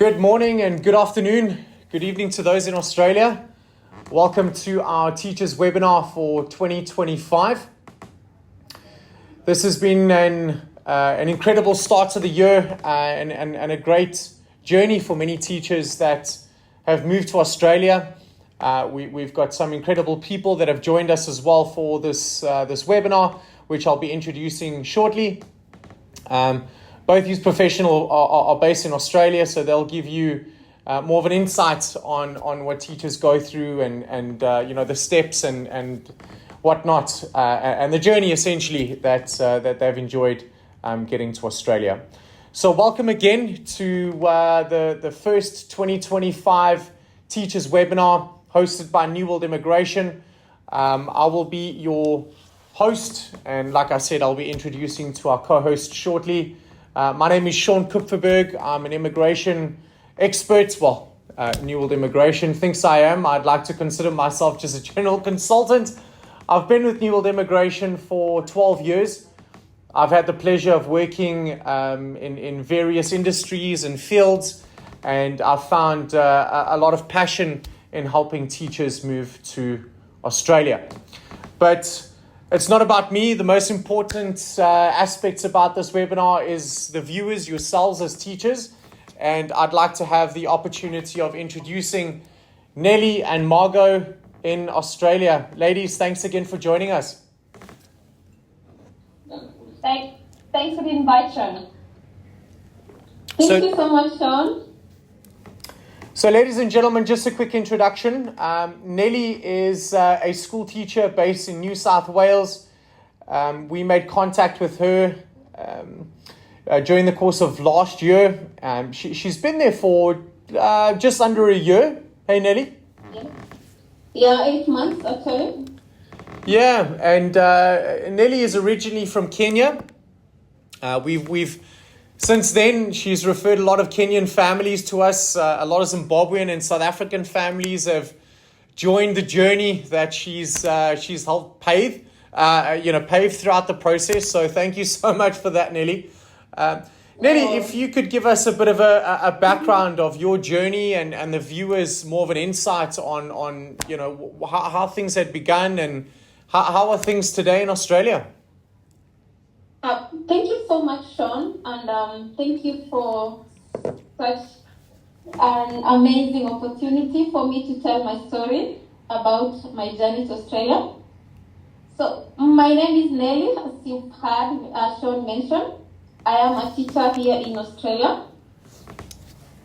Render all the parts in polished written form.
Good morning and good afternoon. Good evening to those in Australia. Welcome to our teachers webinar for 2025. This has been an incredible start to the year and a great journey for many teachers that have moved to Australia. We've got some incredible people that have joined us as well for this webinar, which I'll be introducing shortly. Both these professionals are based in Australia, so they'll give you more of an insight on what teachers go through and the steps and whatnot, and the journey essentially that they've enjoyed getting to Australia. So welcome again to the first 2025 Teachers Webinar hosted by New World Immigration. I will be your host, and like I said, I'll be introducing to our co-host shortly. My name is Sean Kupferberg. I'm an immigration expert. Well, New World Immigration thinks I am. I'd like to consider myself just a general consultant. I've been with New World Immigration for 12 years. I've had the pleasure of working in various industries and fields, and I've found a lot of passion in helping teachers move to Australia. But it's not about me. The most important aspects about this webinar is the viewers, yourselves as teachers. And I'd like to have the opportunity of introducing Nelly and Margo in Australia. Ladies, thanks again for joining us. Thanks for the invite, Sean. Thank you so much, Sean. So, ladies and gentlemen, just a quick introduction. Nelly is a school teacher based in New South Wales. We made contact with her during the course of last year. She's been there for just under a year. Hey, Nelly? Yeah, 8 months, actually. Yeah, and Nelly is originally from Kenya. We've Since then, she's referred a lot of Kenyan families to us. A lot of Zimbabwean and South African families have joined the journey that she's helped pave throughout the process. So thank you so much for that, Nelly. Nelly, if you could give us a bit of a background of your journey and the viewers more of an insight on how things had begun and how are things today in Australia? Thank you so much, Sean, and thank you for such an amazing opportunity for me to tell my story about my journey to Australia. So, my name is Nelly, as you've heard Sean mention. I am a teacher here in Australia.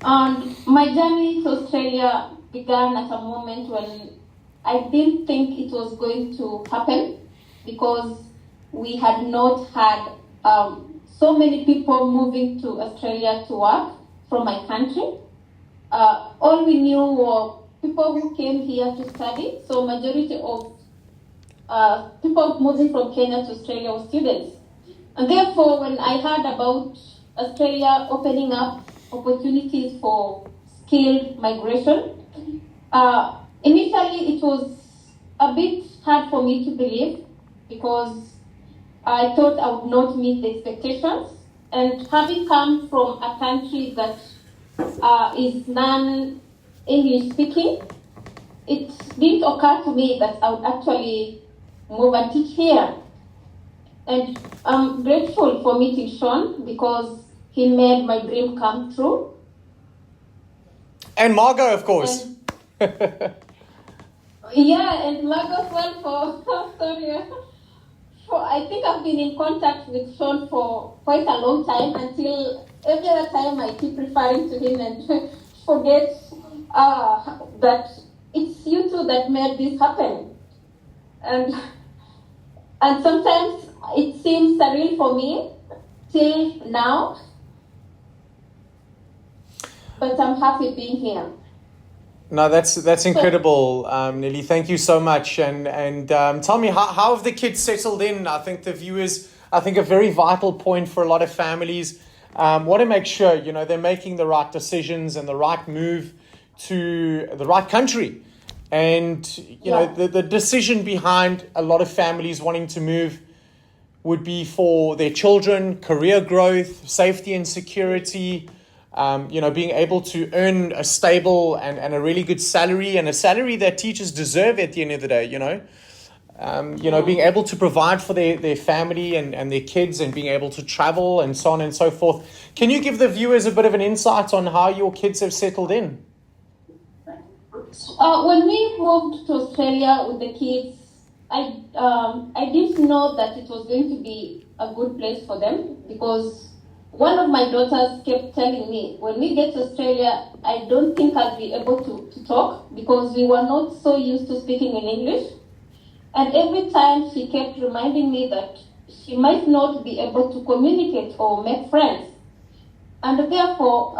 And my journey to Australia began at a moment when I didn't think it was going to happen, because we had not had so many people moving to Australia to work from my country. All we knew were people who came here to study. So majority of people moving from Kenya to Australia were students. And therefore, when I heard about Australia opening up opportunities for skilled migration, initially it was a bit hard for me to believe, because I thought I would not meet the expectations. And having come from a country that is non-English speaking, it didn't occur to me that I would actually move and teach here. And I'm grateful for meeting Sean, because he made my dream come true. And Margo, of course. Yeah, and Margo as well I think I've been in contact with Sean for quite a long time, until every other time I keep referring to him and forget that it's you two that made this happen. And sometimes it seems surreal for me till now, but I'm happy being here. No, that's incredible, Nelly. Thank you so much. And tell me, how have the kids settled in? I think the viewers, a very vital point for a lot of families. Want to make sure, they're making the right decisions and the right move to the right country. And, the decision behind a lot of families wanting to move would be for their children, career growth, safety and security, being able to earn a stable and a really good salary, and a salary that teachers deserve at the end of the day, being able to provide for their family and their kids, and being able to travel and so on and so forth. Can you give the viewers a bit of an insight on how your kids have settled in? When we moved to Australia with the kids, I didn't know that it was going to be a good place for them, because one of my daughters kept telling me, when we get to Australia, I don't think I'll be able to talk, because we were not so used to speaking in English. And every time she kept reminding me that she might not be able to communicate or make friends. And therefore,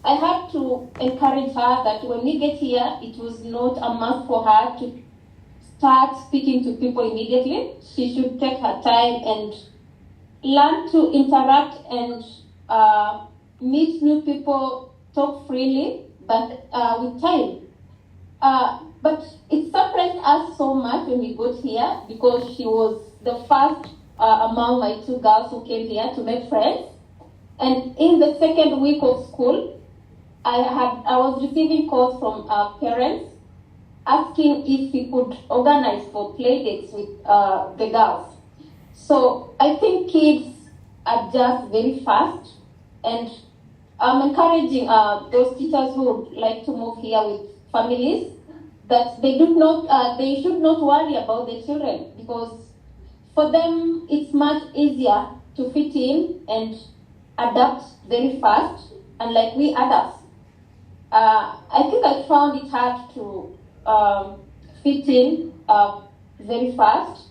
I had to encourage her that when we get here, it was not a must for her to start speaking to people immediately. She should take her time and learn to interact and meet new people, talk freely, but with time. But it surprised us so much when we got here, because she was the first among my two girls who came here to make friends. And in the second week of school, I was receiving calls from parents asking if we could organize for play dates with the girls. So I think kids adjust very fast, and I'm encouraging those teachers who would like to move here with families that they should not worry about their children, because for them it's much easier to fit in and adapt very fast, unlike we adults. I think I found it hard to fit in very fast,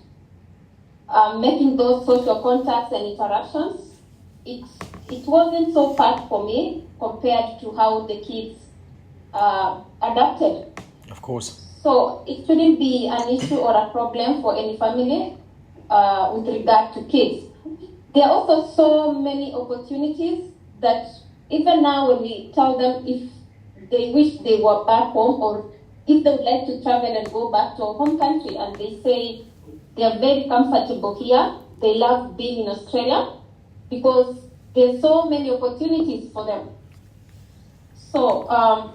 making those social contacts and interactions. It wasn't so fast for me compared to how the kids adapted. Of course. So it shouldn't be an issue or a problem for any family with regard to kids. There are also so many opportunities that even now when we tell them if they wish they were back home, or if they would like to travel and go back to a home country, and they say they are very comfortable here, they love being in Australia, because there's so many opportunities for them. So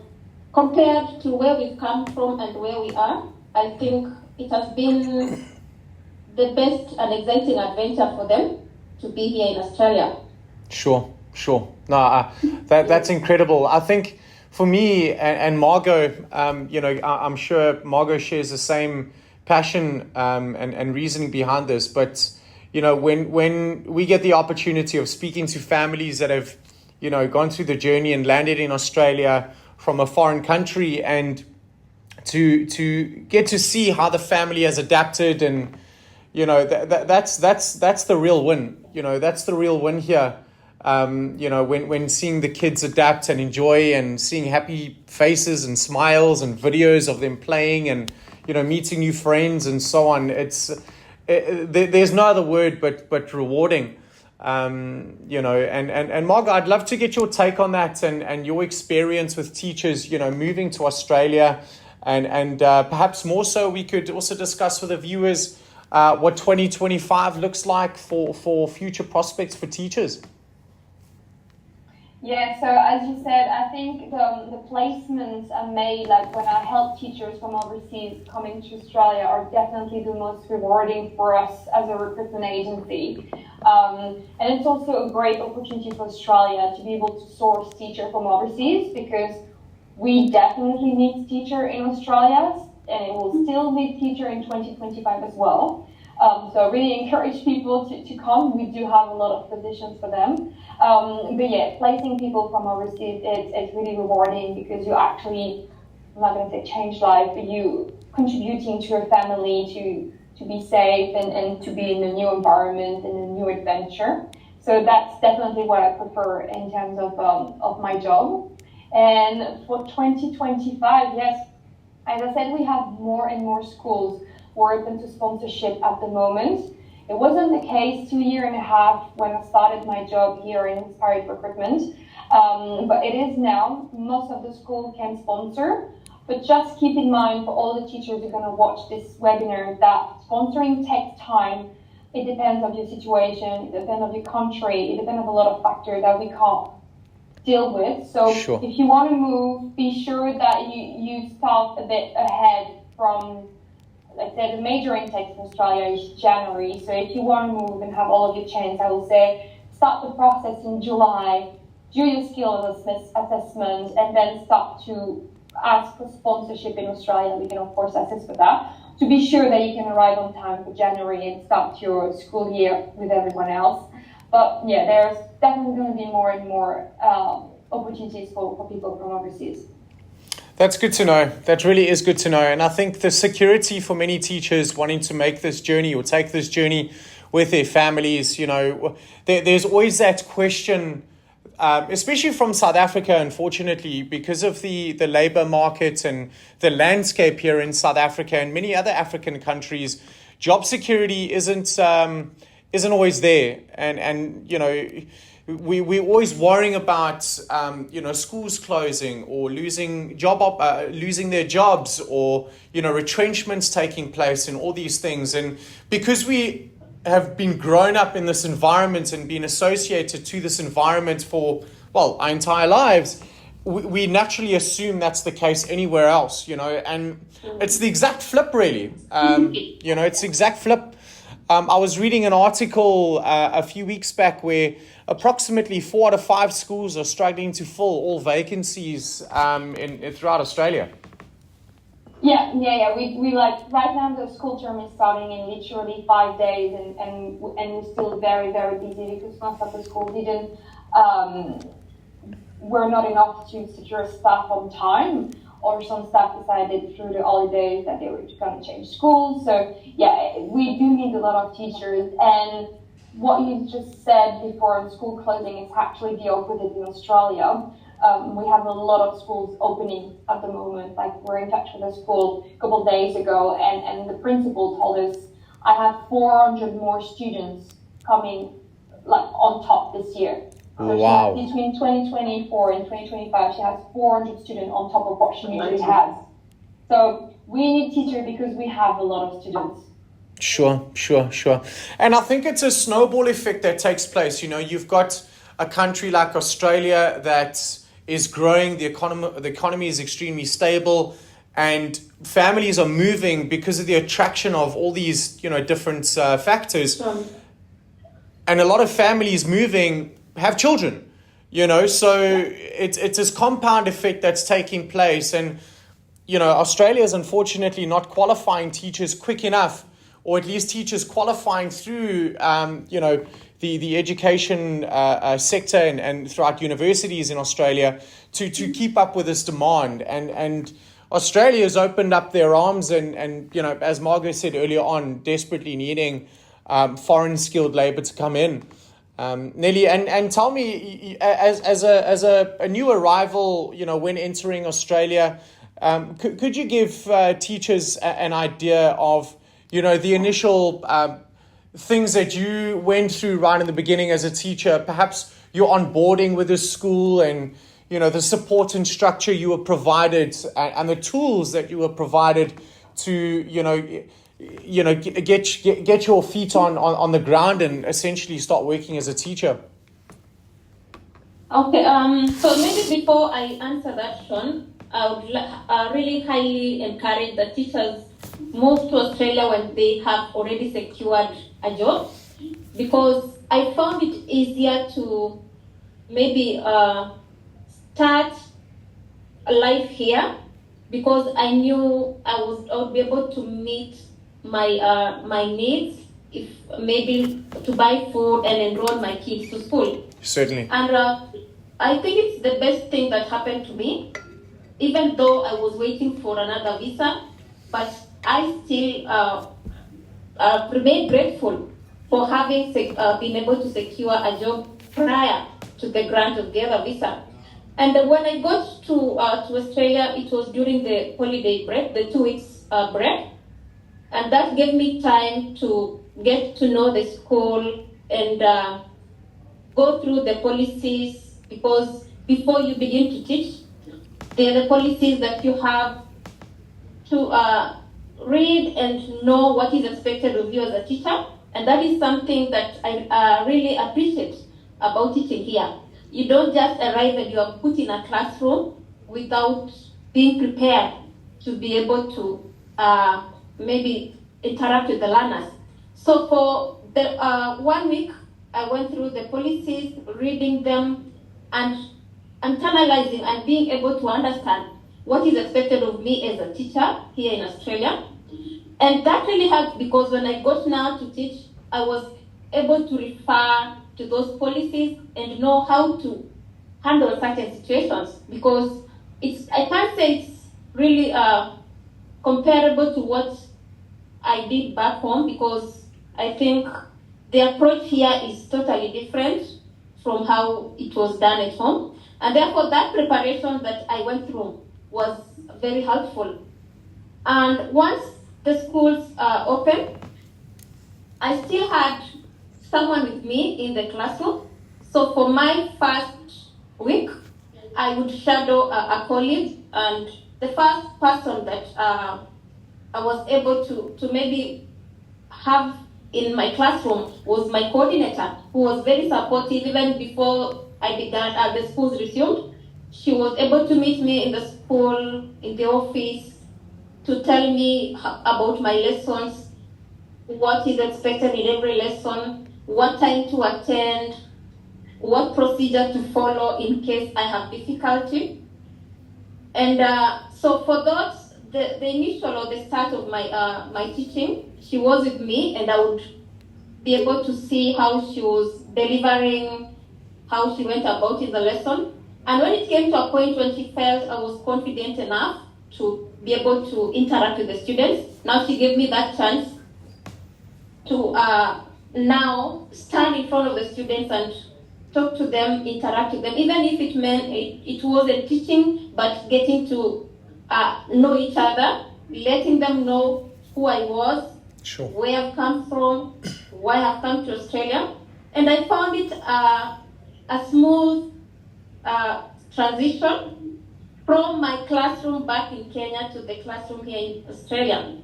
compared to where we've come from and where we are, I think it has been the best and exciting adventure for them to be here in Australia. Sure. No, that's incredible. I think for me and Margo, I'm sure Margo shares the same passion and reasoning behind this. But when we get the opportunity of speaking to families that have gone through the journey and landed in Australia from a foreign country, and to get to see how the family has adapted, and that's the real win. That's the real win here. When seeing the kids adapt and enjoy, and seeing happy faces and smiles and videos of them playing, and meeting new friends and so on, there's no other word but rewarding. And Margo, I'd love to get your take on that, and your experience with teachers, moving to Australia, and perhaps more so we could also discuss with the viewers what 2025 looks like for future prospects for teachers. Yeah, so as you said, I think the placements are made, like when I help teachers from overseas coming to Australia, are definitely the most rewarding for us as a recruitment agency. And it's also a great opportunity for Australia to be able to source teachers from overseas, because we definitely need teacher in Australia, and it will still need teacher in 2025 as well. So I really encourage people to come. We do have a lot of positions for them. But yeah, placing people from overseas, it's really rewarding, because you actually, I'm not going to say change life, but you contributing to your family to be safe and to be in a new environment and a new adventure. So that's definitely what I prefer in terms of my job. And for 2025, yes, as I said, we have more and more schools who are open to sponsorship at the moment. It wasn't the case 2.5 years when I started my job here in Inspired Recruitment, but it is now. Most of the schools can sponsor, but just keep in mind for all the teachers who are going to watch this webinar that sponsoring takes time. It depends on your situation, it depends on your country, it depends on a lot of factors that we can't deal with. So Sure. if you want to move, be sure that you start a bit ahead from, let's say, the major intake in Australia is January. So if you want to move and have all of your chance, I will say start the process in July, do your skill assessment, and then start to ask for sponsorship in Australia. We can, of course, assist with that to be sure that you can arrive on time for January and start your school year with everyone else. But yeah, there's definitely going to be more and more opportunities for people from overseas. That's good to know. That really is good to know. And I think the security for many teachers wanting to make this journey or take this journey with their families, there's always that question, especially from South Africa, unfortunately, because of the labor market and the landscape here in South Africa and many other African countries, job security isn't always there. And we're always worrying about, schools closing or losing their jobs or, retrenchments taking place and all these things. And because we have been grown up in this environment and been associated to this environment for, our entire lives, we naturally assume that's the case anywhere else, and it's the exact flip, really. It's the exact flip. I was reading an article a few weeks back where approximately 4 out of 5 schools are struggling to fill all vacancies throughout Australia. Yeah. We like right now the school term is starting in literally 5 days, and we're still very, very busy because most of the schools were not enough to secure staff on time, or some staff decided through the holidays that they were going to change schools. So yeah, we do need a lot of teachers. And what you just said before on school closing is actually the opposite in Australia. We have a lot of schools opening at the moment. Like, we're in touch with a school a couple of days ago, and the principal told us, I have 400 more students coming on top this year. So wow. Between 2024 and 2025, she has 400 students on top of what she usually has. So we need teachers because we have a lot of students. Sure. And I think it's a snowball effect that takes place. You've got a country like Australia that is growing, the economy is extremely stable, and families are moving because of the attraction of all these, different factors. And a lot of families moving have children, so it's this compound effect that's taking place. And, Australia is unfortunately not qualifying teachers quick enough, or at least teachers qualifying through, the education sector and throughout universities in Australia to keep up with this demand. And Australia has opened up their arms and as Margo said earlier on, desperately needing foreign skilled labor to come in. Nelly, and tell me, as a new arrival, when entering Australia, could you give teachers an idea of, the initial things that you went through right in the beginning as a teacher, perhaps your onboarding with the school and, the support and structure you were provided and the tools that you were provided to, get your feet on the ground and essentially start working as a teacher? Okay, so maybe before I answer that, Sean, I would really highly encourage the teachers move to Australia when they have already secured a job, because I found it easier to maybe start a life here, because I knew I would be able to meet my needs, if maybe to buy food and enroll my kids to school. Certainly. And I think it's the best thing that happened to me, even though I was waiting for another visa, but I still remain grateful for having been able to secure a job prior to the grant of the other visa. And when I got to Australia, it was during the holiday break, the 2 weeks break. And that gave me time to get to know the school and go through the policies, because before you begin to teach, there are the policies that you have to read and know what is expected of you as a teacher. And that is something that I really appreciate about teaching here. you don't just arrive and you are put in a classroom without being prepared to be able to maybe interact with the learners. So for the 1 week, I went through the policies, reading them, and internalizing and being able to understand what is expected of me as a teacher here in Australia. And that really helped, because when I got now to teach, I was able to refer to those policies and know how to handle certain situations, because I can't say it's really comparable to what I did back home, because I think the approach here is totally different from how it was done at home. And therefore that preparation that I went through was very helpful. And once the schools opened, I still had someone with me in the classroom. So for my first week, I would shadow a colleague, and the first person that I was able to maybe have in my classroom was my coordinator, who was very supportive even before I began, the schools resumed. She was able to meet me in the school, in the office, to tell me about my lessons, what is expected in every lesson, what time to attend, what procedure to follow in case I have difficulty. And so for those, the initial or the start of my teaching, she was with me, and I would be able to see how she was delivering, how she went about in the lesson. And when it came to a point when she felt I was confident enough to be able to interact with the students, now she gave me that chance to now stand in front of the students and talk to them, interact with them, even if it meant it wasn't teaching, but getting to know each other, letting them know who I was, Sure. where I've come from, why I've come to Australia. And I found it a smooth transition from my classroom back in Kenya to the classroom here in Australia.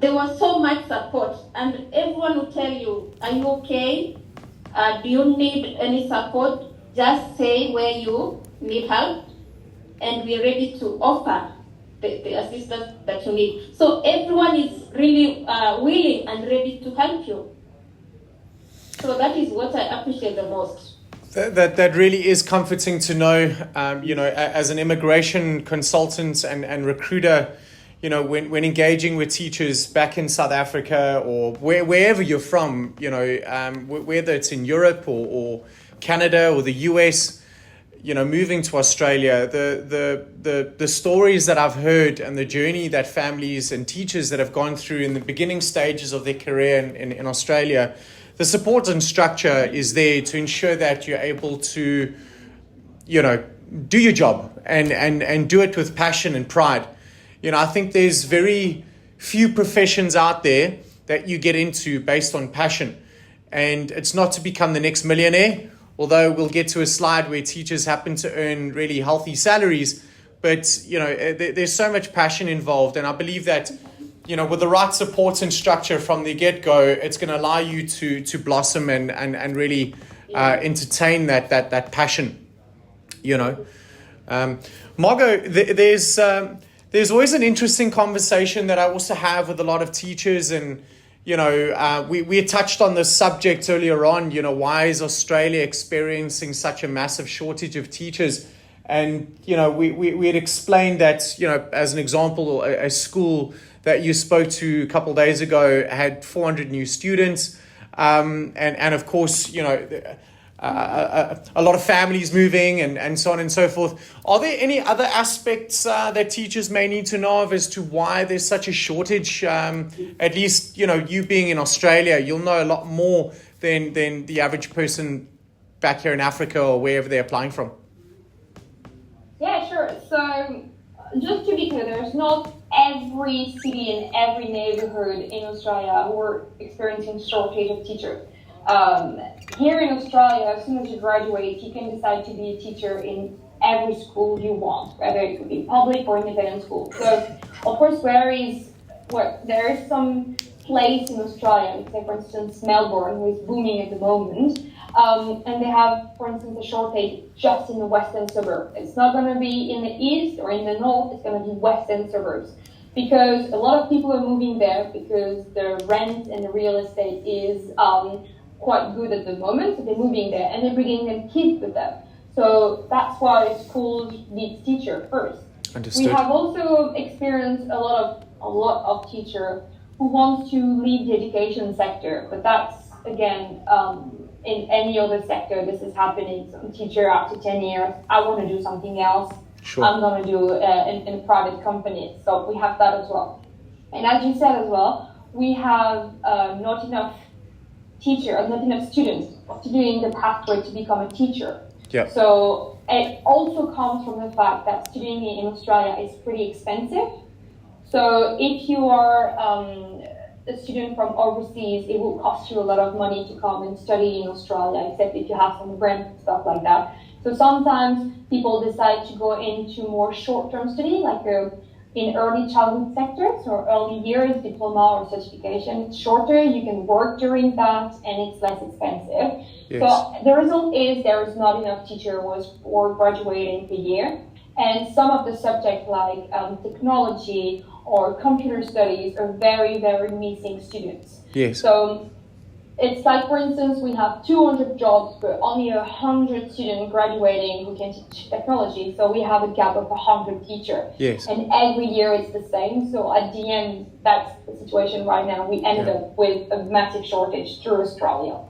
There was so much support, and everyone will tell you, are you okay? Do you need any support? Just say where you need help, and we're ready to offer the assistance that you need. So everyone is really willing and ready to help you. So that is what I appreciate the most. That really is comforting to know. As an immigration consultant and recruiter, when engaging with teachers back in South Africa or wherever you're from, whether it's in Europe or Canada or the US, moving to Australia, the stories that I've heard and the journey that families and teachers that have gone through in the beginning stages of their career in Australia, the support and structure is there to ensure that you're able to, do your job and do it with passion and pride. I think there's very few professions out there that you get into based on passion. And it's not to become the next millionaire, although we'll get to a slide where teachers happen to earn really healthy salaries. But, there's so much passion involved. And I believe that, with the right support and structure from the get-go, it's going to allow you to blossom and really entertain that passion, Margo, there's always an interesting conversation that I also have with a lot of teachers, and we touched on this subject earlier on. Why is Australia experiencing such a massive shortage of teachers? And we had explained that as an example, a school that you spoke to a couple of days ago had 400 new students, and of course a lot of families moving and so on and so forth. Are there any other aspects that teachers may need to know of as to why there's such a shortage? At least, you being in Australia, you'll know a lot more than the average person back here in Africa or wherever they're applying from. Yeah, sure. So just to be clear, there's not every city and every neighborhood in Australia who are experiencing shortage of teachers. Here in Australia, as soon as you graduate, you can decide to be a teacher in every school you want, whether it could be public or independent school. So, of course, there is some place in Australia, let's say for instance Melbourne, who is booming at the moment, and they have, for instance, a shortage just in the western suburb. It's not going to be in the east or in the north, it's going to be western suburbs. Because a lot of people are moving there because the rent and the real estate is quite good at the moment, so they're moving there and they're bringing their kids with them. So that's why schools need teacher first. Understood. We have also experienced a lot of teachers who want to leave the education sector, but that's again in any other sector this is happening. Some teacher after 10 years, I want to do something else. Sure. I'm going to do in a private company. So we have that as well. And as you said as well, we have not enough teachers, not enough students doing the pathway to become a teacher. Yeah. So it also comes from the fact that studying in Australia is pretty expensive. So if you are a student from overseas, it will cost you a lot of money to come and study in Australia, except if you have some grant and stuff like that. So sometimes people decide to go into more short-term study, like in early childhood sectors or early years, diploma or certification. It's shorter, you can work during that, and it's less expensive. Yes. So the result is there is not enough teachers for graduating per year. And some of the subjects like technology or computer studies are very, very missing students. Yes. So it's like, for instance, we have 200 jobs, but only 100 students graduating who can teach technology. So we have a gap of 100 teachers. Yes. And every year it's the same. So at the end, that's the situation right now. We ended up with a massive shortage through Australia.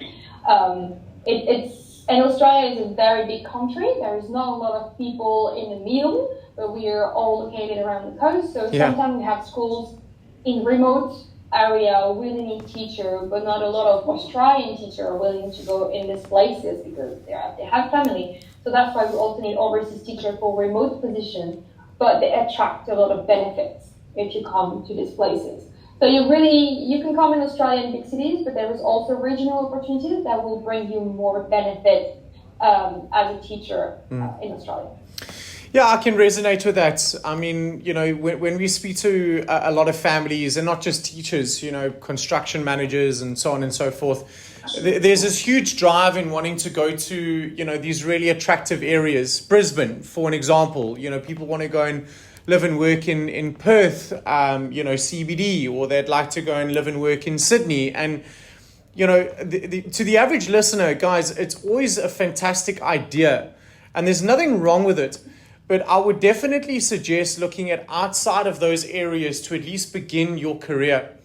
And Australia is a very big country. There is not a lot of people in the middle, but we are all located around the coast. So sometimes we have schools in remote area really need teacher, but not a lot of Australian teachers are willing to go in these places because they have family. So that's why we also need overseas teacher for remote position, but they attract a lot of benefits if you come to these places. So you can come in Australia in big cities, but there is also regional opportunities that will bring you more benefit as a teacher in Australia. Yeah, I can resonate with that. I mean, when we speak to a lot of families, and not just teachers, construction managers and so on and so forth, there's this huge drive in wanting to go to, these really attractive areas. Brisbane, for an example, people want to go and live and work in Perth, CBD, or they'd like to go and live and work in Sydney. And, to the average listener, guys, it's always a fantastic idea. And there's nothing wrong with it. But I would definitely suggest looking at outside of those areas to at least begin your career.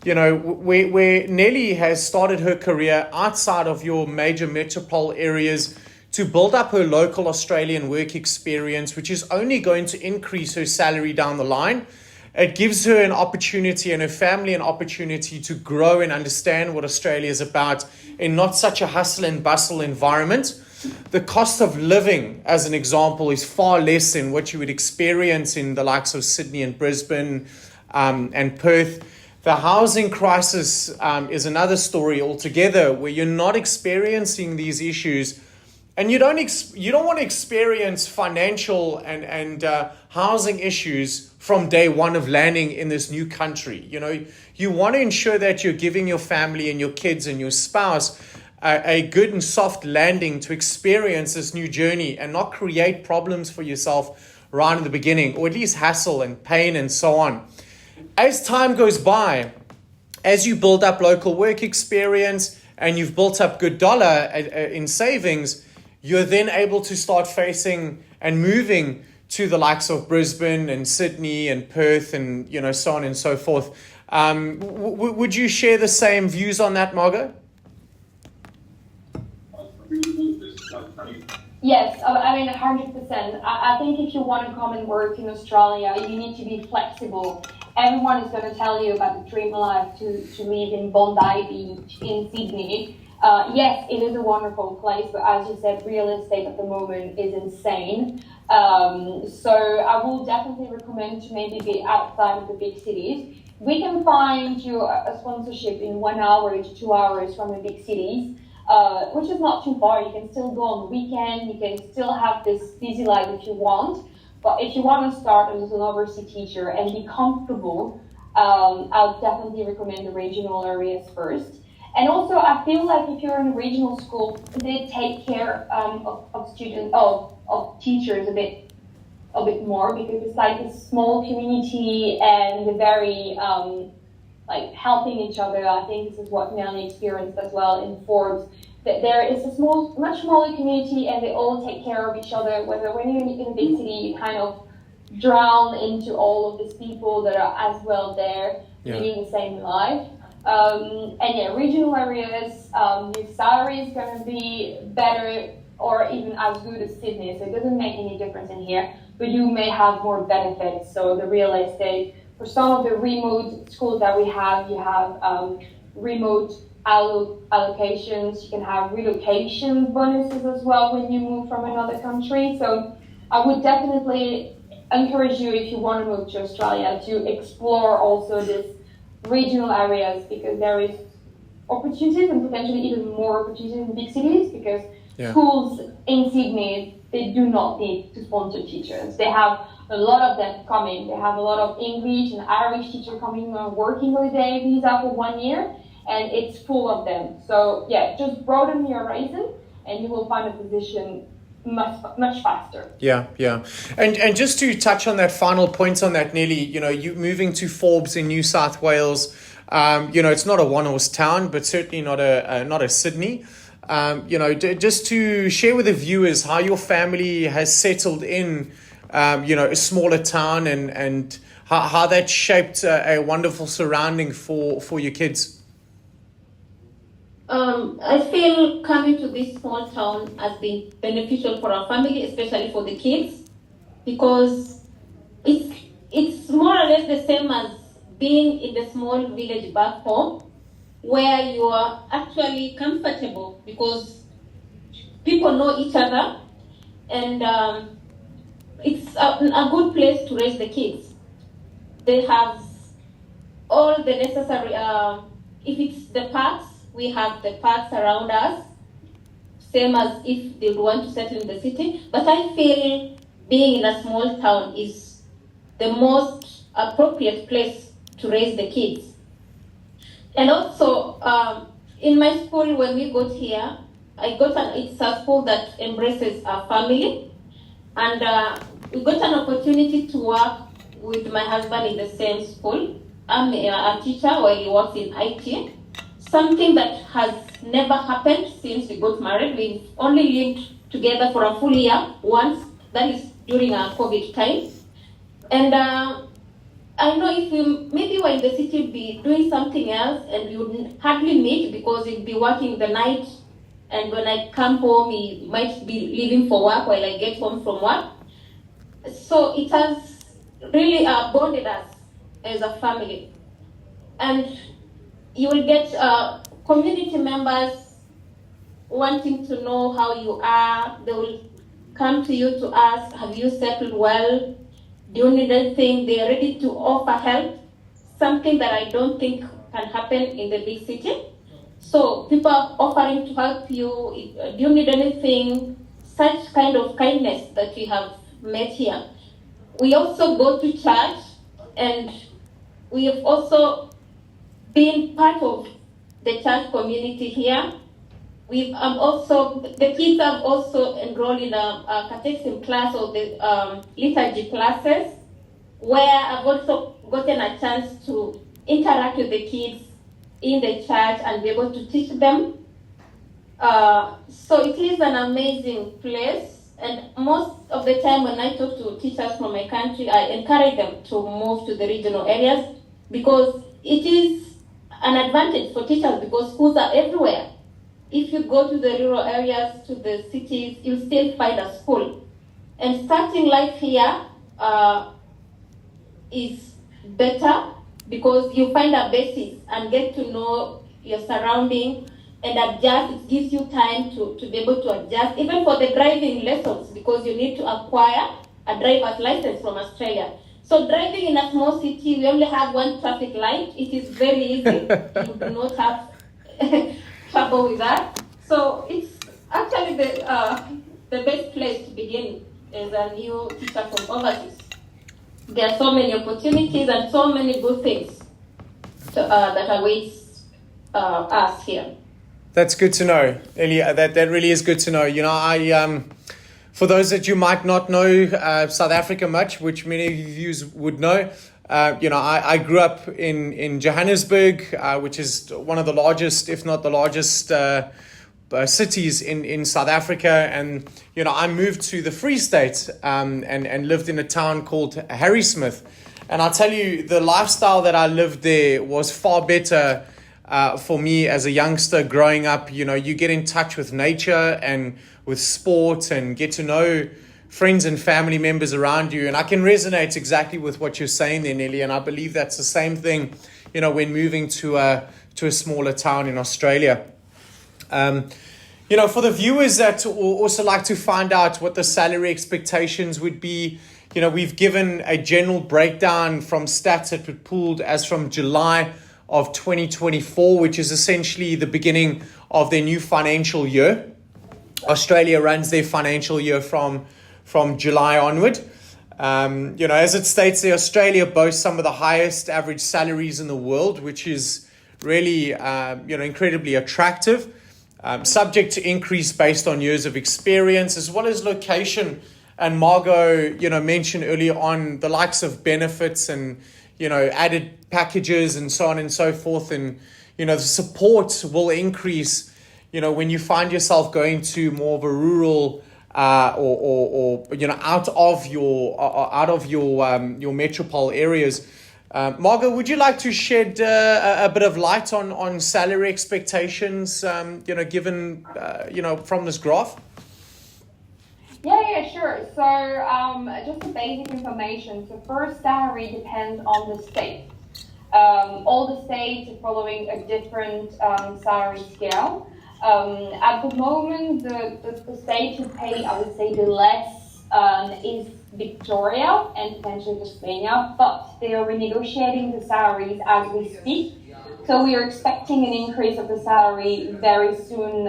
Where Nelly has started her career outside of your major metropole areas to build up her local Australian work experience, which is only going to increase her salary down the line. It gives her an opportunity and her family an opportunity to grow and understand what Australia is about in not such a hustle and bustle environment. The cost of living, as an example, is far less than what you would experience in the likes of Sydney and Brisbane and Perth. The housing crisis is another story altogether, where you're not experiencing these issues, and you don't want to experience financial and housing issues from day one of landing in this new country. You want to ensure that you're giving your family and your kids and your spouse a good and soft landing to experience this new journey and not create problems for yourself right in the beginning, or at least hassle and pain and so on. As time goes by, as you build up local work experience and you've built up good dollar in savings, you're then able to start facing and moving to the likes of Brisbane and Sydney and Perth and so on and so forth. Would you share the same views on that, Margo? Yes, 100%. I think if you want to come and work in Australia, you need to be flexible. Everyone is going to tell you about the dream life to live in Bondi Beach in Sydney. Yes, it is a wonderful place, but as you said, real estate at the moment is insane. So I will definitely recommend to maybe be outside of the big cities. We can find you a sponsorship in 1 hour to 2 hours from the big cities. Which is not too far. You can still go on the weekend. You can still have this busy life if you want. But if you want to start as an overseas teacher and be comfortable I'll definitely recommend the regional areas first. And also, I feel like if you're in a regional school, they take care of students, of teachers a bit more, because it's like a small community and they're very like helping each other. I think this is what Nelly experienced as well in Forbes. That there is a much smaller community, and they all take care of each other. Whether when you're in a big city, you kind of drown into all of these people that are as well there, living the same life. And yeah, regional areas, your salary is going to be better or even as good as Sydney, so it doesn't make any difference in here, but you may have more benefits. So the real estate, for some of the remote schools that we have, you have remote allocations, you can have relocation bonuses as well when you move from another country. So I would definitely encourage you, if you want to move to Australia, to explore also this regional areas, because there is opportunities and potentially even more opportunities in big cities, because schools in Sydney, they do not need to sponsor teachers. They have a lot of them coming. They have a lot of English and Irish teachers coming on working holiday visa for 1 year, and it's full of them. So yeah, just broaden your horizon and you will find a position much faster. Yeah. And just to touch on that final point on that, Nelly, you moving to Forbes in New South Wales, it's not a one-horse town, but certainly not a Sydney. Just to share with the viewers how your family has settled in, a smaller town, and how that shaped a wonderful surrounding for your kids. I feel coming to this small town has been beneficial for our family, especially for the kids, because it's more or less the same as being in the small village back home, where you are actually comfortable because people know each other, and it's a good place to raise the kids. They have all the necessary, if it's the parks, we have the parks around us, same as if they want to settle in the city. But I feel being in a small town is the most appropriate place to raise the kids. And also, in my school, when we got here, it's a school that embraces our family. And we got an opportunity to work with my husband in the same school. I'm a teacher while he works in IT. Something that has never happened since we got married. We've only lived together for a full year once, that is during our COVID time. And I know if you maybe were in the city, be doing something else, and we would hardly meet because he'd be working the night, and when I come home, he might be leaving for work while I get home from work. So it has really bonded us as a family. And you will get community members wanting to know how you are. They will come to you to ask, have you settled well? Do you need anything? They are ready to offer help, something that I don't think can happen in the big city. So people are offering to help you. Do you need anything? Such kind of kindness that we have met here. We also go to church, and we have also been part of the church community here. We've the kids have also enrolled in a catechism class or the liturgy classes, where I've also gotten a chance to interact with the kids in the church and be able to teach them. So it is an amazing place. And most of the time when I talk to teachers from my country, I encourage them to move to the regional areas, because it is an advantage for teachers, because schools are everywhere. If you go to the rural areas, to the cities, you'll still find a school. And starting life here is better, because you find a basis and get to know your surrounding and adjust. It gives you time to be able to adjust, even for the driving lessons, because you need to acquire a driver's license from Australia. So driving in a small city, we only have one traffic light. It is very easy. You do not have trouble with that. So it's actually the best place to begin as a new teacher from overseas. There are so many opportunities and so many good things. that awaits us here. That's good to know, Ellie. That really is good to know. You know, I for those that you might not know South Africa much, which many of you would know, you know, I grew up in Johannesburg, which is one of the largest, if not the largest, cities in South Africa. And you know, I moved to the Free State and lived in a town called Harrismith. And I'll tell you, the lifestyle that I lived there was far better for me as a youngster growing up. You know, you get in touch with nature and with sport and get to know friends and family members around you. And I can resonate exactly with what you're saying there, Nelly. And I believe that's the same thing, you know, when moving to a smaller town in Australia. You know, for the viewers that also like to find out what the salary expectations would be, you know, we've given a general breakdown from stats that were pulled as from July of 2024, which is essentially the beginning of their new financial year. Australia runs their financial year from July onward. You know, as it states there, Australia boasts some of the highest average salaries in the world, which is really, you know, incredibly attractive. Subject to increase based on years of experience, as well as location. And Margo, you know, mentioned earlier on the likes of benefits and, you know, added packages and so on and so forth. And, you know, the support will increase, you know, when you find yourself going to more of a rural or you know, out of your metropole areas. Margo, would you like to shed a bit of light on salary expectations, you know, given, you know, from this graph? Yeah, sure. So just the basic information. So first, salary depends on the state. All the states are following a different salary scale. At the moment, the state who pay, I would say, the less is Victoria and potentially Tasmania, but they are renegotiating the salaries as we speak. So we are expecting an increase of the salary very soon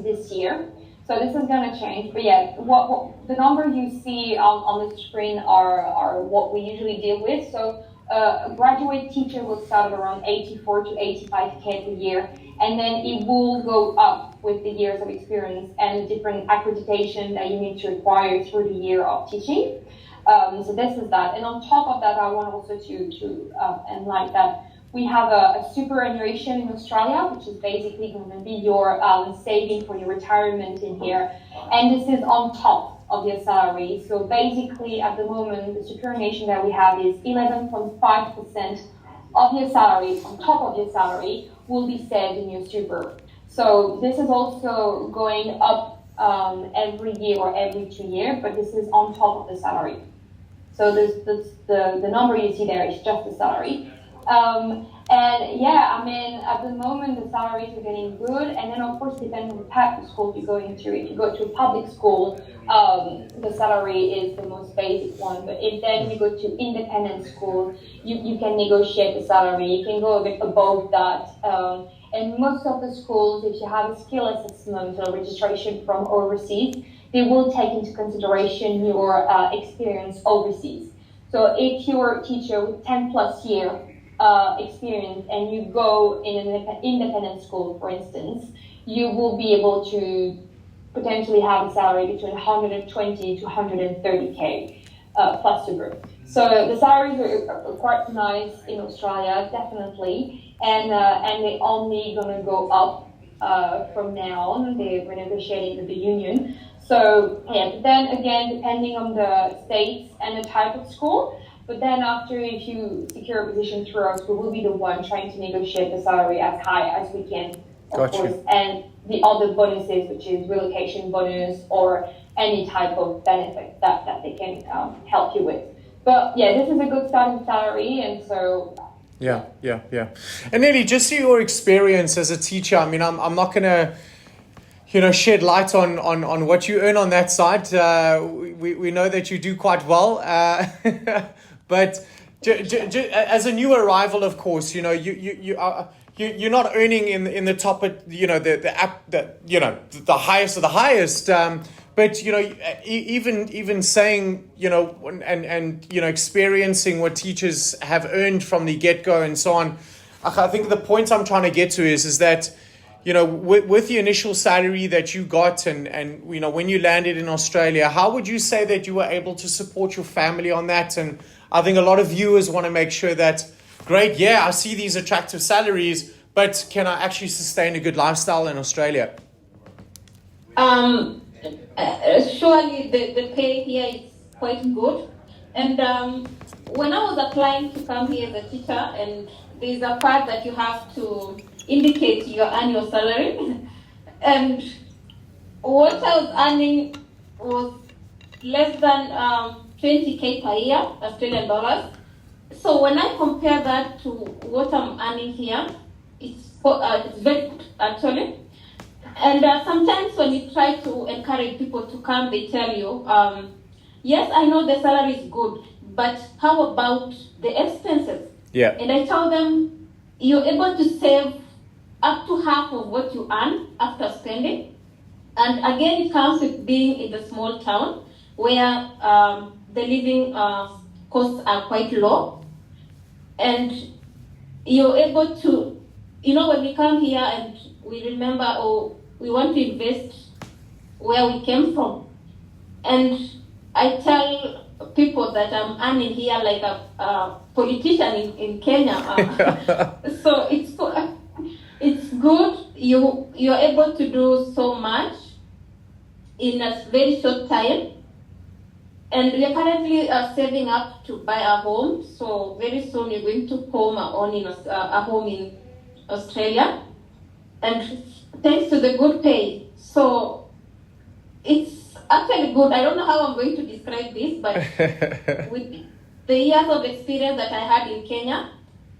this year. So this is going to change. But yeah, what the number you see on the screen are what we usually deal with. So a graduate teacher will start at around 84 to 85K per year, and then it will go up with the years of experience and different accreditation that you need to acquire through the year of teaching. So this is that. And on top of that, I want also to enlighten that we have a superannuation in Australia, which is basically going to be your saving for your retirement in here. And this is on top of your salary. So basically, at the moment, the superannuation that we have is 11.5% of your salary, on top of your salary, will be saved in your super. So this is also going up every year or every 2 years, but this is on top of the salary. So the number you see there is just the salary. And yeah, I mean, at the moment, the salaries are getting good. And then, of course, depending on the type of school you're going to. If you go to a public school, the salary is the most basic one. But if then you go to independent school, you can negotiate the salary. You can go a bit above that. And most of the schools, if you have a skill assessment or registration from overseas, they will take into consideration your experience overseas. So if you're a teacher with 10 plus year experience and you go in an independent school, for instance, you will be able to potentially have a salary between 120 to 130K plus super. So the salaries are quite nice in Australia, definitely, and they're only going to go up from now on. They're renegotiating with the union. So yeah, then again, depending on the states and the type of school. But then after, if you secure a position through us, we will be the one trying to negotiate the salary as high as we can, of course. And the other bonuses, which is relocation bonus or any type of benefit that they can help you with. But yeah, this is a good starting salary, and so... Yeah. And Nelly, just your experience as a teacher, I mean, I'm not going to, you know, shed light on what you earn on that side. We know that you do quite well. But as a new arrival, of course, you know, you're not earning in the top, you know, the highest of the highest. But you know, even saying, you know, and you know, experiencing what teachers have earned from the get go and so on. I think the point I'm trying to get to is that, you know, with the initial salary that you got and you know, when you landed in Australia, how would you say that you were able to support your family on that? And I think a lot of viewers want to make sure that, great, yeah, I see these attractive salaries, but can I actually sustain a good lifestyle in Australia? Surely the pay here is quite good. And when I was applying to come here as a teacher, and there's a part that you have to indicate your annual salary, and what I was earning was less than 20k per year, Australian dollars. So when I compare that to what I'm earning here, it's very good actually. And sometimes when you try to encourage people to come, they tell you, yes, I know the salary is good, but how about the expenses? Yeah. And I tell them, you're able to save up to half of what you earn after spending. And again, it comes with being in the small town where the living costs are quite low. And you're able to, you know, when we come here and we remember, oh, we want to invest where we came from. And I tell people that I'm earning here like a politician in Kenya. So it's good. You're able to do so much in a very short time. And we're currently saving up to buy a home. So very soon we're going to home a home in Australia. And thanks to the good pay. So it's actually good. I don't know how I'm going to describe this, but with the years of experience that I had in Kenya,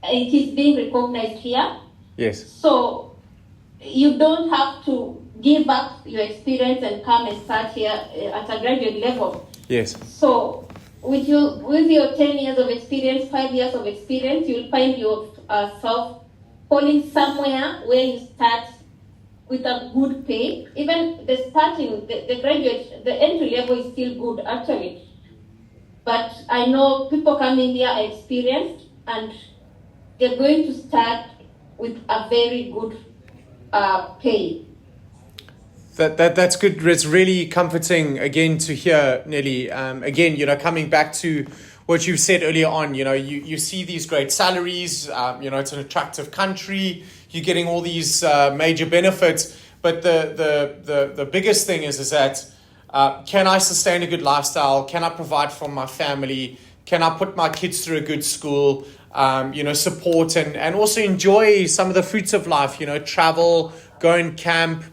it is being recognized here. Yes. So you don't have to give up your experience and come and start here at a graduate level. Yes. So with your 10 years of experience, 5 years of experience, you'll find yourself falling somewhere where you start with a good pay. Even the graduate, the entry level is still good actually. But I know people coming here are experienced and they're going to start with a very good pay. That's good. It's really comforting again to hear, Nelly. Again, you know, coming back to what you said earlier on, you know, you see these great salaries, you know, it's an attractive country, you're getting all these major benefits, but the biggest thing is that can I sustain a good lifestyle? Can I provide for my family? Can I put my kids through a good school? You know, support and also enjoy some of the fruits of life, you know, travel, go and camp,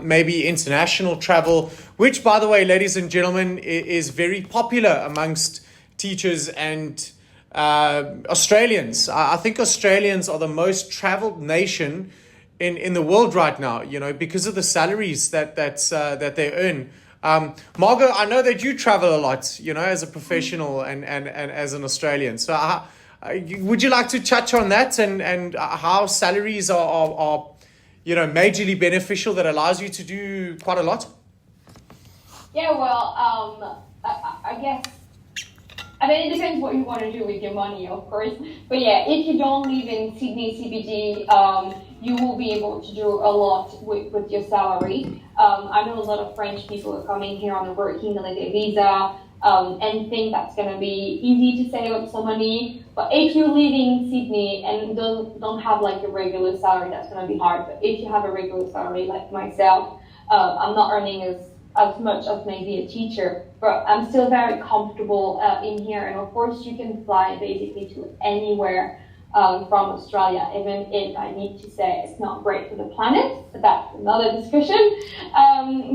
maybe international travel, which, by the way, ladies and gentlemen, is very popular amongst teachers and Australians. I think Australians are the most traveled nation in the world right now, you know, because of the salaries that they earn. Margo, I know that you travel a lot, you know, as a professional and as an Australian. So would you like to touch on that and how salaries are you know, majorly beneficial that allows you to do quite a lot? Yeah, well, I guess, I mean, it depends what you want to do with your money, of course. But yeah, if you don't live in Sydney CBD, you will be able to do a lot with your salary. I know a lot of French people are coming here on a working holiday visa and think that's going to be easy to save up some money. But if you live in Sydney and don't have like a regular salary, that's going to be hard. But if you have a regular salary like myself, I'm not earning as much as maybe a teacher, but I'm still very comfortable in here. And of course, you can fly basically to anywhere from Australia, even if I need to say it's not great for the planet, but that's another discussion.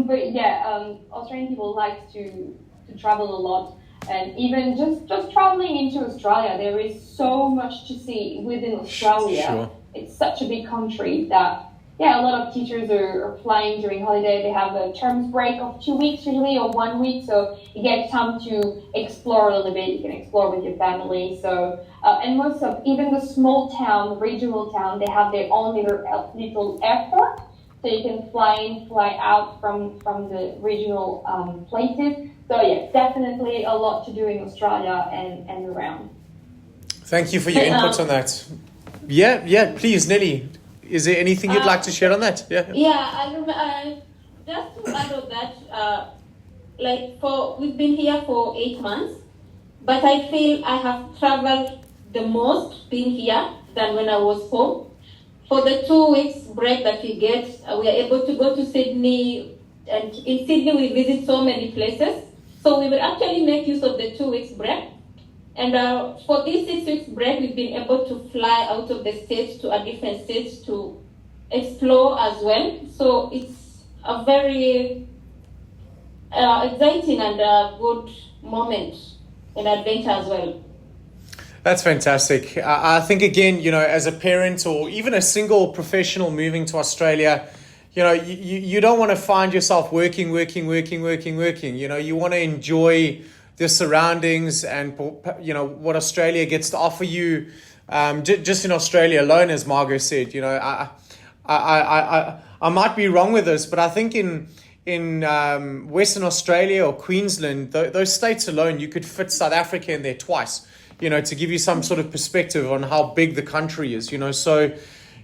But yeah, Australian people like to travel a lot. And even just traveling into Australia, there is so much to see within Australia. Sure. It's such a big country that, yeah, a lot of teachers are flying during holiday. They have a terms break of 2 weeks usually or 1 week, so you get time to explore a little bit. You can explore with your family. So and most of even the small town, the regional town, they have their own little airport, so you can fly in, fly out from the regional places. So yeah, definitely a lot to do in Australia and around. Thank you for your input on that. Yeah, please, Nelly. Is there anything you'd like to share on that? Yeah. Yeah, just to add on that, we've been here for 8 months, but I feel I have traveled the most being here than when I was home. For the 2 weeks break that we get, we are able to go to Sydney, and in Sydney we visit so many places. So we will actually make use of the 2 weeks break. And for this 6 weeks break, we've been able to fly out of the state to a different state to explore as well. So it's a very exciting and good moment in adventure as well. That's fantastic. I think, again, as a parent or even a single professional moving to Australia, you don't want to find yourself working. You want to enjoy the surroundings and, what Australia gets to offer you. Just in Australia alone, as Margo said, I might be wrong with this, but I think in Western Australia or Queensland, those states alone, you could fit South Africa in there twice, to give you some sort of perspective on how big the country is, So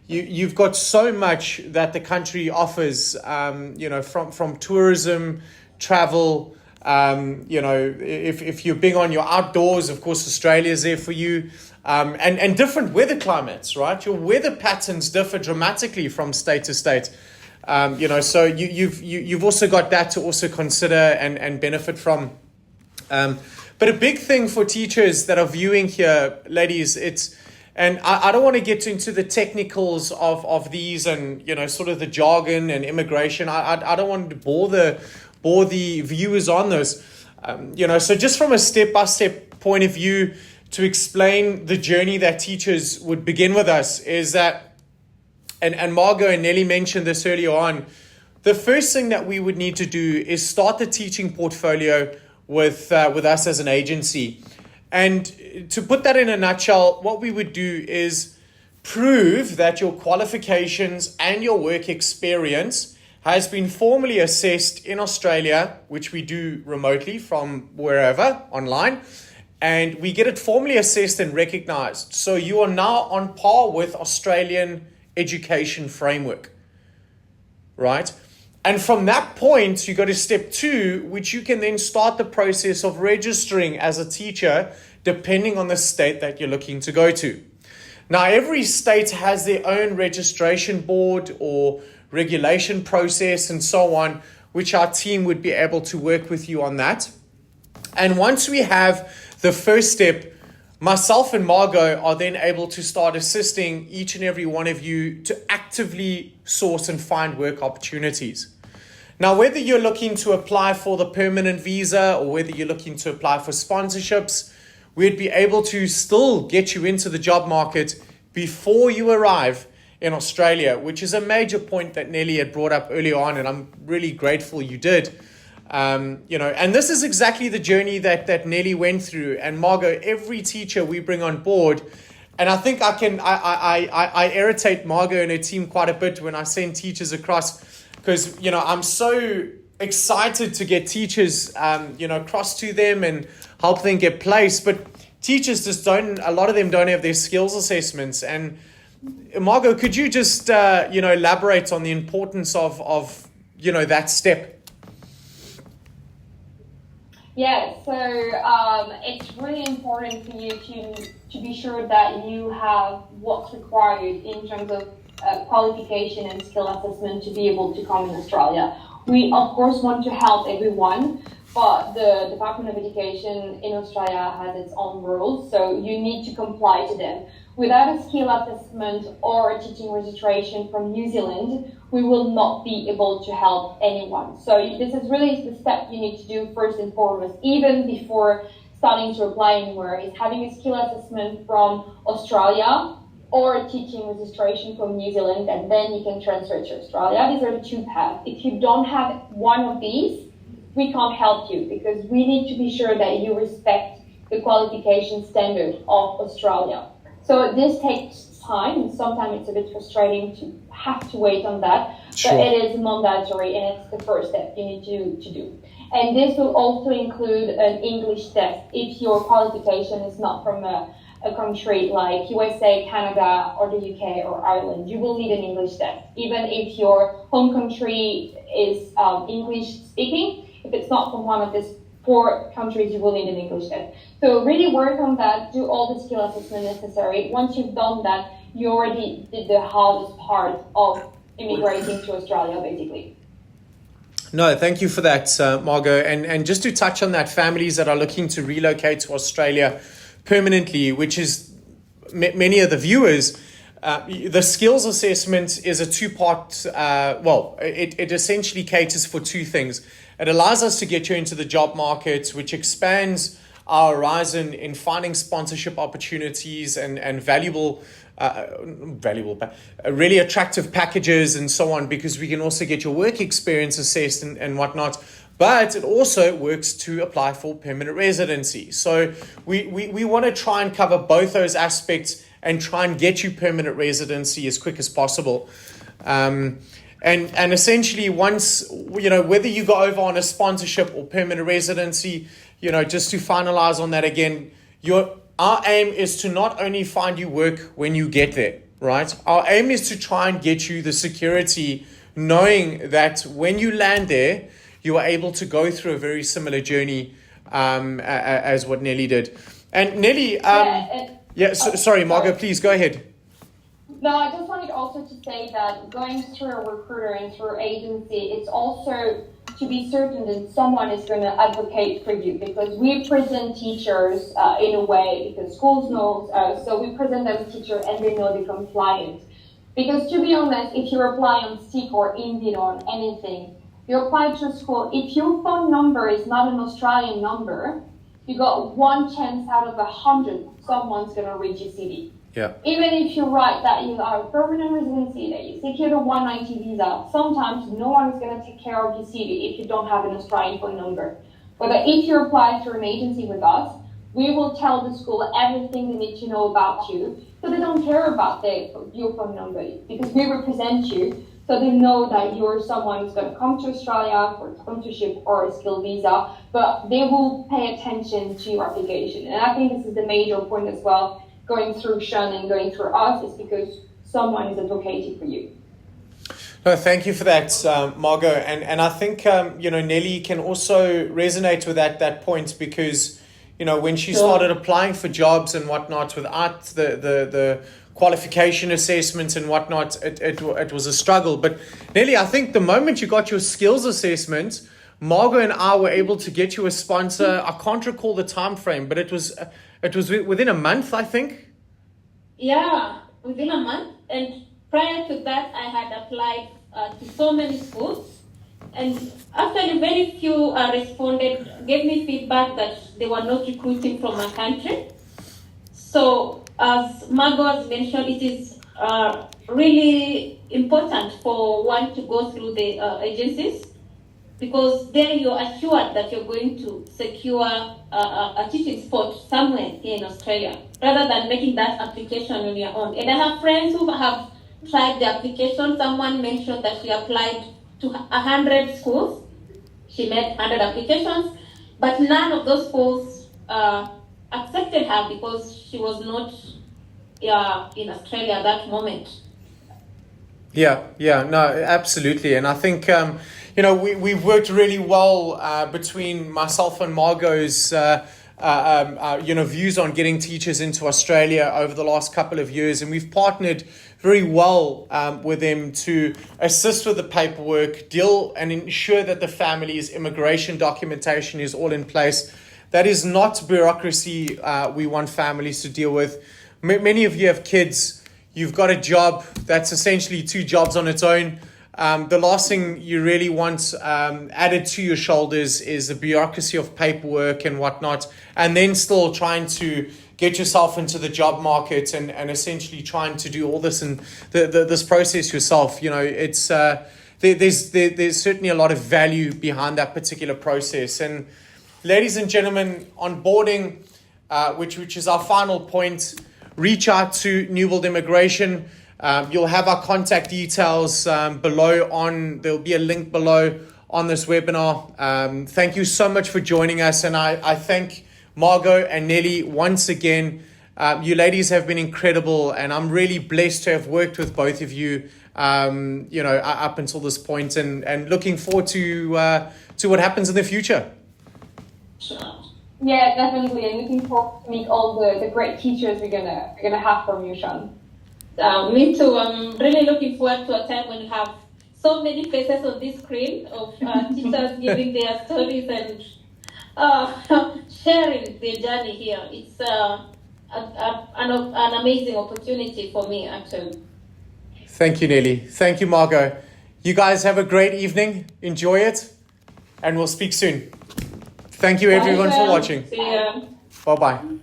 you've got so much that the country offers, from tourism, travel. If you're big on your outdoors, of course, Australia's there for you. And different weather climates, right? Your weather patterns differ dramatically from state to state. So you've also got that to also consider and benefit from. But a big thing for teachers that are viewing here, ladies, and I don't want to get into the technicals of these and, sort of the jargon and immigration. I don't want to bore the viewers on this. So just from a step-by-step point of view, to explain the journey that teachers would begin with us is that, and Margo and Nelly mentioned this earlier on, the first thing that we would need to do is start the teaching portfolio with us as an agency. And to put that in a nutshell, what we would do is prove that your qualifications and your work experience has been formally assessed in Australia, which we do remotely from wherever, online, and we get it formally assessed and recognized. So you are now on par with Australian education framework, right? And from that point, you go to step 2, which you can then start the process of registering as a teacher, depending on the state that you're looking to go to. Now, every state has their own registration board or regulation process and so on, which our team would be able to work with you on that. And once we have the first step, myself and Margo are then able to start assisting each and every one of you to actively source and find work opportunities. Now, whether you're looking to apply for the permanent visa or whether you're looking to apply for sponsorships, we'd be able to still get you into the job market before you arrive in Australia, which is a major point that Nelly had brought up earlier on, and I'm really grateful you did. And this is exactly the journey that Nelly went through. And Margo, every teacher we bring on board, and I think I irritate Margo and her team quite a bit when I send teachers across, because I'm so excited to get teachers across to them and help them get placed, but teachers just a lot of them don't have their skills assessments. And Margo, could you just elaborate on the importance of that step? Yeah, so it's really important for you to be sure that you have what's required in terms of qualification and skill assessment to be able to come in Australia. We, of course, want to help everyone, but the Department of Education in Australia has its own rules, so you need to comply to them. Without a skill assessment or a teaching registration from New Zealand, we will not be able to help anyone. So this is really the step you need to do first and foremost, even before starting to apply anywhere, is having a skill assessment from Australia or a teaching registration from New Zealand, and then you can transfer to Australia. These are the two paths. If you don't have one of these, we can't help you, because we need to be sure that you respect the qualification standard of Australia. So this takes time, and sometimes it's a bit frustrating to have to wait on that, Sure. But it is mandatory, and it's the first step you need to do. And this will also include an English test if your qualification is not from a a country like USA, Canada, or the UK or Ireland, you will need an English test. Even if your home country is English speaking, if it's not from one of these 4 countries, you will need an English test. So really work on that, do all the skill assessment necessary. Once you've done that, you already did the hardest part of immigrating to Australia, basically. No, thank you for that, Margo. And just to touch on that, families that are looking to relocate to Australia permanently, which is many of the viewers, the skills assessment is a 2-part, it essentially caters for 2 things. It allows us to get you into the job market, which expands our horizon in finding sponsorship opportunities and valuable, really attractive packages and so on, because we can also get your work experience assessed and whatnot. But it also works to apply for permanent residency. So we want to try and cover both those aspects and try and get you permanent residency as quick as possible. And essentially, once, whether you go over on a sponsorship or permanent residency, just to finalize on that again, our aim is to not only find you work when you get there, right? Our aim is to try and get you the security, knowing that when you land there, you are able to go through a very similar journey as what Nelly did. And Nelly, sorry, Margo, please go ahead. No, I just wanted also to say that going through a recruiter and through agency, it's also to be certain that someone is going to advocate for you, because we present teachers in a way, because schools know, so we present them as teachers and they know they're compliant. Because to be honest, if you apply on Seek or Indeed or on anything, you apply to a school, if your phone number is not an Australian number, you got 1 chance out of 100 someone's going to read your CV. Yeah. Even if you write that you are a permanent residency, that you secured a 190 visa, sometimes no one is going to take care of your CV if you don't have an Australian phone number. But if you apply through an agency with us, we will tell the school everything they need to know about you, so they don't care about your phone number, because we represent you, so they know that you're someone who's going to come to Australia for sponsorship or a skilled visa, but they will pay attention to your application. And I think this is the major point as well, going through Sean and going through us, is because someone is advocating for you. No, thank you for that, Margo. And I think, Nelly can also resonate with that point, because, when she started applying for jobs and whatnot without the qualification assessment and whatnot, it was a struggle. But Nelly, I think the moment you got your skills assessment, Margo and I were able to get you a sponsor. I can't recall the time frame, but it was within a month, I think. Yeah, within a month. And prior to that, I had applied to so many schools. And actually, very few responded, gave me feedback that they were not recruiting from my country. So, as Margo has mentioned, it is really important for one to go through the agencies, because there you're assured that you're going to secure a teaching spot somewhere here in Australia, rather than making that application on your own. And I have friends who have tried the application. Someone mentioned that she applied to 100 schools. She made 100 applications, but none of those schools accepted her because she was not in Australia at that moment. Yeah, no, absolutely. And I think, we've worked really well between myself and Margo's, views on getting teachers into Australia over the last couple of years. And we've partnered very well with them to assist with the paperwork, deal and ensure that the family's immigration documentation is all in place. That is not bureaucracy we want families to deal with. Many of you have kids. You've got a job that's essentially 2 jobs on its own. The last thing you really want added to your shoulders is the bureaucracy of paperwork and whatnot, and then still trying to get yourself into the job market and essentially trying to do all this and this process yourself. It's there's certainly a lot of value behind that particular process. And ladies and gentlemen, onboarding, which is our final point, reach out to New World Immigration. You'll have our contact details below there'll be a link below on this webinar. Thank you so much for joining us. And I thank Margo and Nelly once again You ladies have been incredible, and I'm really blessed to have worked with both of you, up until this point, and looking forward to what happens in the future. Yeah, definitely, and looking forward to meet all the great teachers we're gonna have from you, Sean. Me too. I'm really looking forward to a time when you have so many faces on this screen of teachers giving their stories and sharing their journey here. It's an amazing opportunity for me, actually. Thank you, Nelly. Thank you, Margo. You guys have a great evening. Enjoy it, and we'll speak soon. Thank you, everyone, for watching. See ya. Bye-bye.